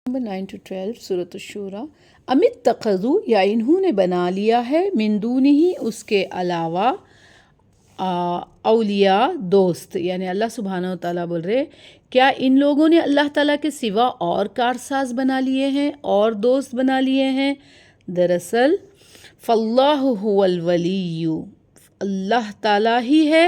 Number 9 to 12 سورۃ الشورى۔ امت اتخذوا، یا انہوں نے بنا لیا ہے، من دونہ، اس کے علاوہ، اولیاء، دوست، یعنی اللہ سبحانہ وتعالیٰ بول رہے کیا ان لوگوں نے اللہ تعالیٰ کے سوا اور کارساز بنا لیے ہیں اور دوست بنا لیے ہیں؟ دراصل فاللہ هو الولی، اللہ تعالیٰ ہی ہے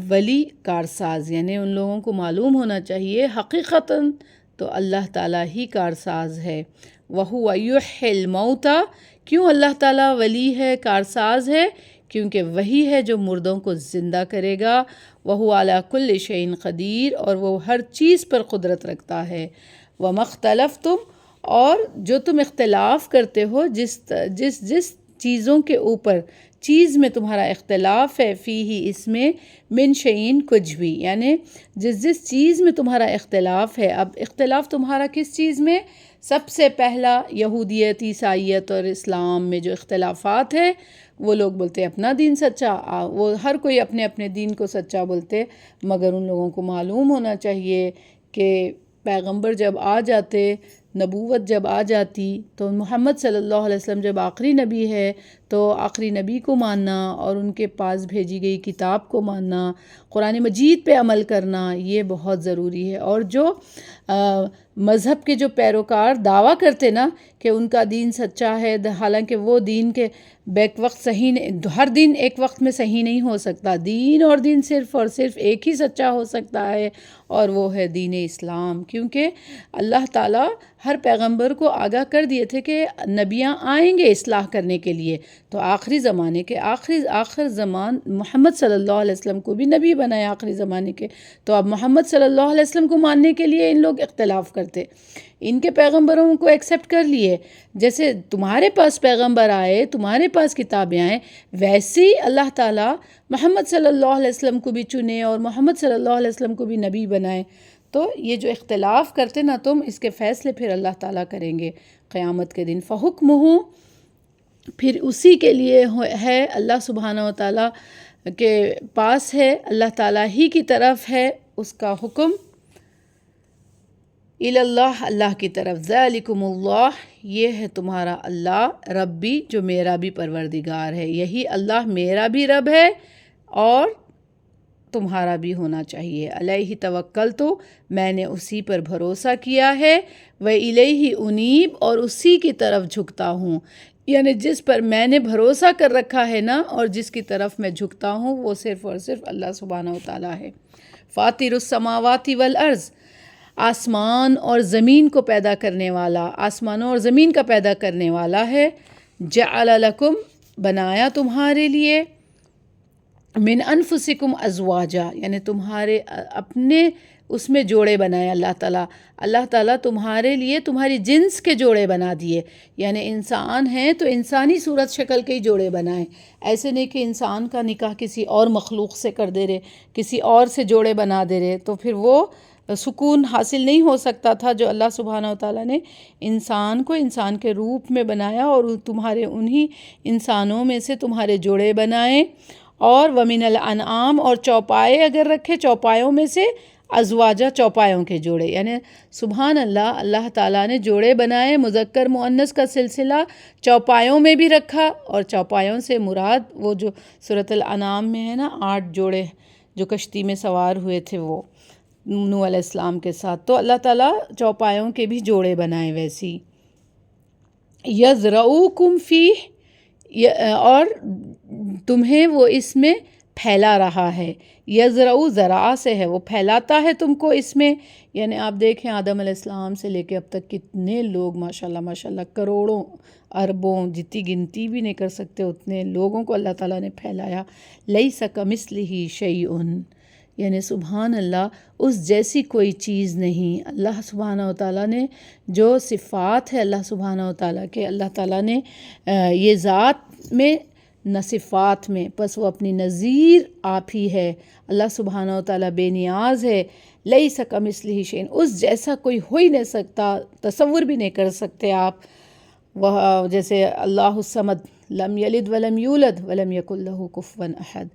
ولی، کارساز، یعنی ان لوگوں کو معلوم ہونا چاہیے حقیقتاً تو اللہ تعالیٰ ہی کارساز ہے۔ وَهُوَ يُحْيِي الْمَوْتَى، کیوں اللہ تعالیٰ ولی ہے، کارساز ہے؟ کیونکہ وہی ہے جو مردوں کو زندہ کرے گا۔ وَهُوَ عَلَى كُلِّ شَيْءٍ قدیر، اور وہ ہر چیز پر قدرت رکھتا ہے۔ وَمَا اخْتَلَفْتُمْ، اور جو تم اختلاف کرتے ہو، جس چیزوں کے اوپر، چیز میں تمہارا اختلاف ہے، فیہ، اس میں، من شیئن، کچھ بھی، یعنی جس چیز میں تمہارا اختلاف ہے۔ اب اختلاف تمہارا کس چیز میں؟ سب سے پہلا یہودیت، عیسائیت اور اسلام میں جو اختلافات ہے، وہ لوگ بولتے ہیں اپنا دین سچا، وہ ہر کوئی اپنے اپنے دین کو سچا بولتے، مگر ان لوگوں کو معلوم ہونا چاہیے کہ پیغمبر جب آ جاتے، نبوت جب آ جاتی، تو محمد صلی اللہ علیہ وسلم جب آخری نبی ہے تو آخری نبی کو ماننا اور ان کے پاس بھیجی گئی کتاب کو ماننا، قرآن مجید پہ عمل کرنا، یہ بہت ضروری ہے۔ اور جو مذہب کے جو پیروکار دعویٰ کرتے نا کہ ان کا دین سچا ہے، حالانکہ وہ دین کے بیک وقت صحیح نہیں، ہر دین ایک وقت میں صحیح نہیں ہو سکتا، دین اور دین صرف اور صرف ایک ہی سچا ہو سکتا ہے، اور وہ ہے دین اسلام۔ کیونکہ اللہ تعالیٰ ہر پیغمبر کو آگاہ کر دیے تھے کہ نبیاں آئیں گے اصلاح کرنے کے لیے، تو آخری زمانے کے آخر زمان محمد صلی اللہ علیہ وسلم کو بھی نبی بنایا آخری زمانے کے، تو اب محمد صلی اللہ علیہ وسلم کو ماننے کے لیے ان لوگ اختلاف کرتے، ان کے پیغمبروں کو ایکسیپٹ کر لیے۔ جیسے تمہارے پاس پیغمبر آئے، تمہارے پاس کتابیں آئیں، ویسے ہی اللہ تعالیٰ محمد صلی اللہ علیہ وسلم کو بھی چنے اور محمد صلی اللہ علیہ وسلم کو بھی نبی بنائے۔ تو یہ جو اختلاف کرتے نا تم، اس کے فیصلے پھر اللہ تعالیٰ کریں گے قیامت کے دن۔ فَحُکْمُهُ، پھر اسی کے لیے ہے، اللہ سبحانہ وتعالیٰ کے پاس ہے، اللہ تعالیٰ ہی کی طرف ہے اس کا حکم، الی اللہ، اللہ کی طرف، ذالکم اللہ، یہ ہے تمہارا اللہ، ربی، جو میرا بھی پروردگار ہے، یہی اللہ میرا بھی رب ہے اور تمہارا بھی ہونا چاہیے۔ علیہ توکلت، میں نے اسی پر بھروسہ کیا ہے، وإلیہ انیب، اور اسی کی طرف جھکتا ہوں، یعنی جس پر میں نے بھروسہ کر رکھا ہے نا اور جس کی طرف میں جھکتا ہوں، وہ صرف اور صرف اللہ سبحانہ وتعالیٰ ہے۔ فاطر السماوات والارض، آسمان اور زمین کو پیدا کرنے والا، آسمانوں اور زمین کا پیدا کرنے والا ہے۔ جعل لکم، بنایا تمہارے لیے، من انفسکم ازواجا، یعنی تمہارے اپنے اس میں جوڑے بنائے اللہ تعالیٰ تمہارے لیے تمہاری جنس کے جوڑے بنا دیے، یعنی انسان ہیں تو انسانی صورت شکل کے ہی جوڑے بنائے، ایسے نہیں کہ انسان کا نکاح کسی اور مخلوق سے کر دے رہے، کسی اور سے جوڑے بنا دے رہے، تو پھر وہ سکون حاصل نہیں ہو سکتا تھا۔ جو اللہ سبحانہ وتعالیٰ نے انسان کو انسان کے روپ میں بنایا اور تمہارے انہی انسانوں میں سے تمہارے جوڑے بنائے، اور ومن الانعام، اور چوپائے اگر رکھے، چوپایوں میں سے، ازواجہ، چوپایوں کے جوڑے، یعنی سبحان اللہ، اللہ تعالیٰ نے جوڑے بنائے، مذکر مؤنث کا سلسلہ چوپایوں میں بھی رکھا، اور چوپایوں سے مراد وہ جو سورۃ الانعام میں ہے نا 8 جوڑے جو کشتی میں سوار ہوئے تھے وہ نوح علیہ السلام کے ساتھ، تو اللہ تعالیٰ چوپایوں کے بھی جوڑے بنائے ویسی۔ یزرعوکم فیہ، اور تمہیں وہ اس میں پھیلا رہا ہے، یزرعو زرع سے ہے، وہ پھیلاتا ہے تم کو اس میں، یعنی آپ دیکھیں آدم علیہ السلام سے لے کے اب تک کتنے لوگ ماشاءاللہ کروڑوں اربوں، جتنی گنتی بھی نہیں کر سکتے اتنے لوگوں کو اللہ تعالیٰ نے پھیلایا۔ لیس کمثلہ شیء، یعنی سبحان اللہ، اس جیسی کوئی چیز نہیں۔ اللہ سبحانہ وتعالیٰ نے جو صفات ہے اللہ سبحانہ وتعالیٰ کے، اللہ تعالیٰ نے یہ ذات میں نہ صفات میں، پس وہ اپنی نظیر آپ ہی ہے، اللہ سبحانہ وتعالیٰ بے نیاز ہے۔ لیس کمثلہ شیء، اس جیسا کوئی ہو ہی نہیں سکتا، تصور بھی نہیں کر سکتے آپ۔ وہ جیسے اللہ الصمد، لم یلد ولم یولد ولم یکن لہ کفوا احد،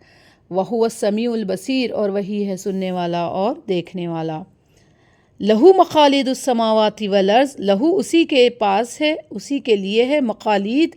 وَهُوَ السَّمِيعُ الْبَصِيرُ، اور وہی ہے سننے والا اور دیکھنے والا۔ لہو مقالید السماوات والارض، لہو اسی کے پاس ہے، اسی کے لیے ہے مقالید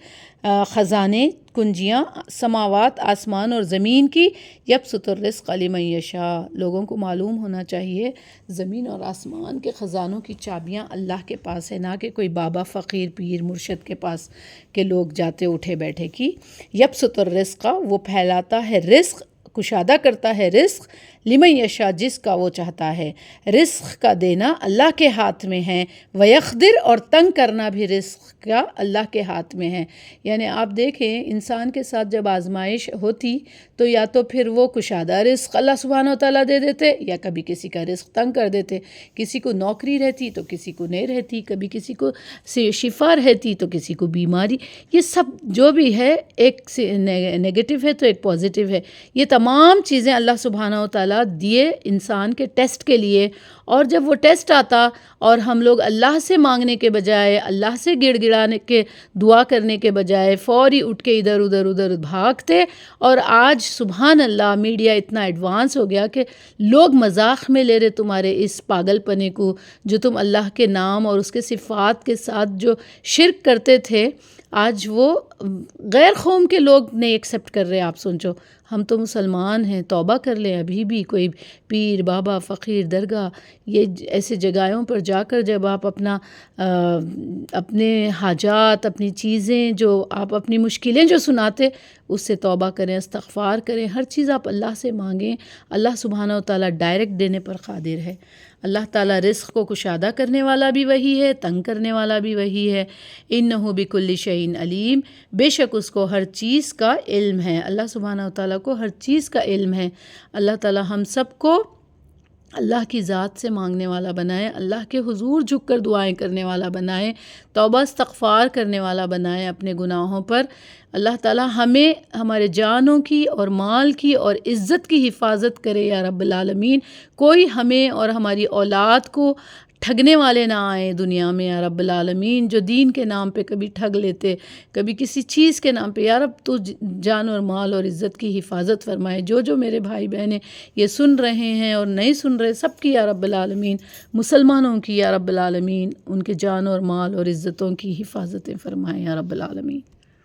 خزانے، کنجیاں، سماوات آسمان اور زمین کی، یبسط الرزق لمن یشاء، لوگوں کو معلوم ہونا چاہیے زمین اور آسمان کے خزانوں کی چابیاں اللہ کے پاس ہے، نہ کہ کوئی بابا فقیر پیر مرشد کے پاس کے لوگ جاتے اٹھے بیٹھے کی۔ یبسط الرزق، وہ پھیلاتا ہے رزق، کشادہ کرتا ہے رزق، لمن یشاء، جس کا وہ چاہتا ہے، رزق کا دینا اللہ کے ہاتھ میں ہے، ویقدر، اور تنگ کرنا بھی رزق کا اللہ کے ہاتھ میں ہے۔ یعنی آپ دیکھیں انسان کے ساتھ جب آزمائش ہوتی تو یا تو پھر وہ کشادہ رزق اللہ سبحانہ وتعالیٰ دے دیتے، یا کبھی کسی کا رزق تنگ کر دیتے، کسی کو نوکری رہتی تو کسی کو نہیں رہتی، کبھی کسی کو شفا رہتی تو کسی کو بیماری، یہ سب جو بھی ہے ایک نیگیٹو ہے تو ایک پازیٹیو ہے، یہ تمام چیزیں اللہ سبحانہ وتعالیٰ دیے انسان کے ٹیسٹ کے لیے، اور جب وہ ٹیسٹ آتا اور ہم لوگ اللہ سے مانگنے کے بجائے، اللہ سے گڑ گڑانے کے دعا کرنے کے بجائے فوری اٹھ کے ادھر بھاگتے، اور آج سبحان اللہ میڈیا اتنا ایڈوانس ہو گیا کہ لوگ مذاق میں لے رہے تمہارے اس پاگل پنے کو، جو تم اللہ کے نام اور اس کے صفات کے ساتھ جو شرک کرتے تھے، آج وہ غیر قوم کے لوگ نہیں ایکسیپٹ کر رہے۔ آپ سوچو، ہم تو مسلمان ہیں، توبہ کر لیں ابھی بھی، کوئی پیر بابا فقیر درگاہ یہ ایسے جگہوں پر جا کر جب آپ اپنے حاجات، اپنی چیزیں جو آپ اپنی مشکلیں جو سناتے، اس سے توبہ کریں، استغفار کریں، ہر چیز آپ اللہ سے مانگیں، اللہ سبحانہ وتعالیٰ ڈائریکٹ دینے پر قادر ہے۔ اللہ تعالیٰ رزق کو کشادہ کرنے والا بھی وہی ہے، تنگ کرنے والا بھی وہی ہے۔ انہ بکل شیء علیم، بے شک اس کو ہر چیز کا علم ہے، اللہ سبحانہ وتعالیٰ کو ہر چیز کا علم ہے۔ اللہ تعالیٰ ہم سب کو اللہ کی ذات سے مانگنے والا بنائے، اللہ کے حضور جھک کر دعائیں کرنے والا بنائے، توبہ استغفار کرنے والا بنائے اپنے گناہوں پر۔ اللہ تعالیٰ ہمیں ہمارے جانوں کی اور مال کی اور عزت کی حفاظت کرے یا رب العالمین، کوئی ہمیں اور ہماری اولاد کو ٹھگنے والے نہ آئیں دنیا میں یا رب العالمین، جو دین کے نام پہ کبھی ٹھگ لیتے، کبھی کسی چیز کے نام پہ۔ یا رب تو جان اور مال اور عزت کی حفاظت فرمائے۔ جو میرے بھائی بہنیں یہ سن رہے ہیں اور نہیں سن رہے، سب کی یا رب العالمین، مسلمانوں کی یا رب العالمین، ان کے جان اور مال اور عزتوں کی حفاظتیں فرمائے یا رب العالمین۔